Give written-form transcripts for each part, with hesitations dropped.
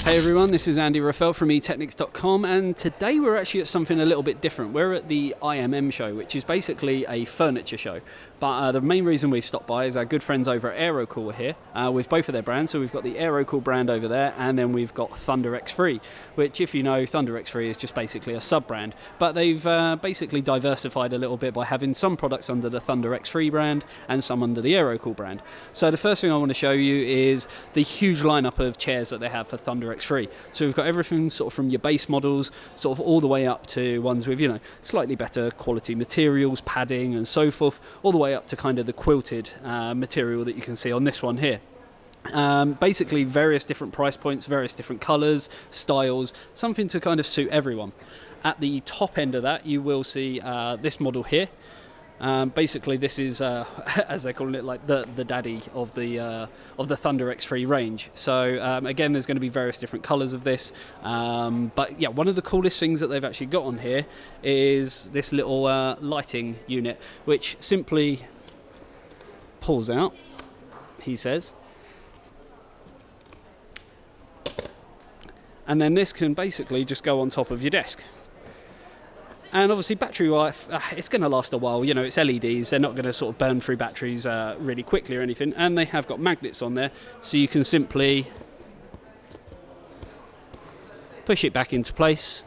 Hey everyone, this is Andy Raffel from eTeknix.com, and today we're actually at something a little bit different. We're at the IMM show, which is basically a furniture show. But the main reason we stopped by is our good friends over at Aerocool are here with both of their brands. So we've got the Aerocool brand over there, and then we've got ThunderX3, which, if you know, ThunderX3 is just basically a sub-brand. But they've basically diversified a little bit by having some products under the ThunderX3 brand and some under the Aerocool brand. So the first thing I want to show you is the huge lineup of chairs that they have for ThunderX3. So we've got everything sort of from your base models, sort of all the way up to ones with, you know, slightly better quality materials, padding and so forth, all the way up to kind of the quilted material that you can see on this one here. Basically various different price points, various different colours, styles, something to kind of suit everyone. At the top end of that you will see this model here. Basically this is as they're calling it, like the daddy of the ThunderX3 range. So again, there's going to be various different colours of this, but yeah, one of the coolest things that they've actually got on here is this little lighting unit, which simply pulls out, he says, and then this can basically just go on top of your desk. And obviously battery life, it's going to last a while. You know, it's LEDs, they're not going to sort of burn through batteries really quickly or anything. And they have got magnets on there, so you can simply push it back into place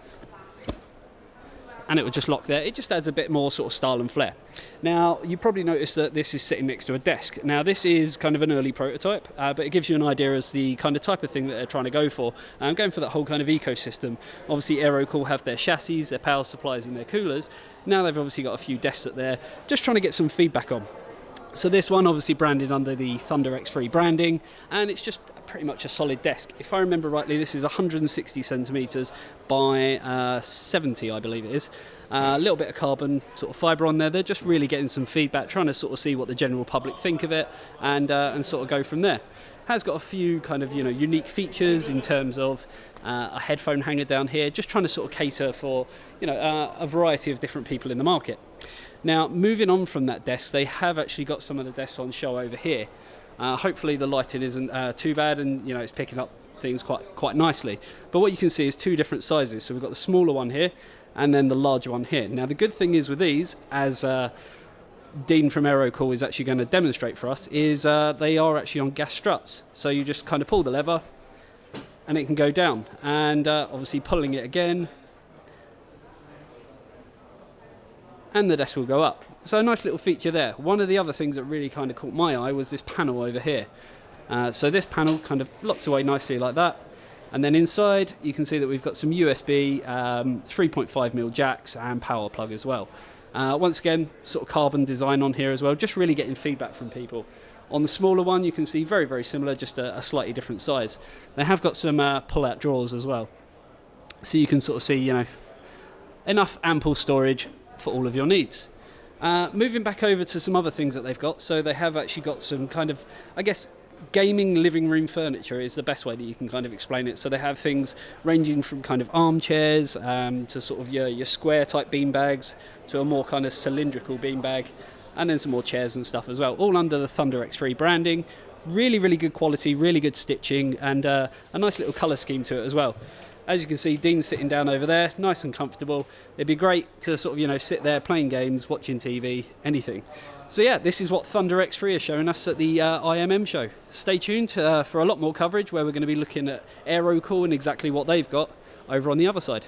and it will just lock there. It just adds a bit more sort of style and flair. Now, you probably noticed that this is sitting next to a desk. Now, this is kind of an early prototype, but it gives you an idea as the kind of type of thing that they're trying to go for. Going for that whole kind of ecosystem. Obviously, Aerocool have their chassis, their power supplies and their coolers. Now they've obviously got a few desks that they're just trying to get some feedback on. So this one obviously branded under the ThunderX3 branding, and it's just pretty much a solid desk. If I remember rightly, this is 160 centimetres by 70, I believe it is. A little bit of carbon sort of fibre on there. They're just really getting some feedback, trying to sort of see what the general public think of it, and sort of go from there. Has got a few kind of, you know, unique features in terms of a headphone hanger down here, just trying to sort of cater for, you know, a variety of different people in the market. Now, moving on from that desk, they have actually got some of the desks on show over here. Hopefully the lighting isn't too bad, and you know, it's picking up things quite nicely. But what you can see is two different sizes. So we've got the smaller one here and then the larger one here. Now the good thing is with these, as Dean from Aerocool is actually going to demonstrate for us, is they are actually on gas struts. So you just kind of pull the lever and it can go down, and obviously pulling it again and the desk will go up. So a nice little feature there. One of the other things that really kind of caught my eye was this panel over here. So this panel kind of locks away nicely like that, and then inside you can see that we've got some USB 3.5mm jacks and power plug as well. Once again, sort of carbon design on here as well, just really getting feedback from people. On the smaller one you can see very similar, just a slightly different size. They have got some pull-out drawers as well, so you can sort of see, you know, enough ample storage for all of your needs. Moving back over to some other things that they've got, so they have actually got some kind of, I guess, gaming living room furniture is the best way that you can kind of explain it. So they have things ranging from kind of armchairs to sort of your square type beanbags to a more kind of cylindrical beanbag, and then some more chairs and stuff as well, all under the ThunderX3 branding. Really good quality, really good stitching, and a nice little colour scheme to it as well. As you can see, Dean's sitting down over there, nice and comfortable. It'd be great to sort of, you know, sit there playing games, watching TV, anything. So yeah, this is what ThunderX3 is showing us at the IMM show. Stay tuned for a lot more coverage, where we're going to be looking at Aerocool and exactly what they've got over on the other side.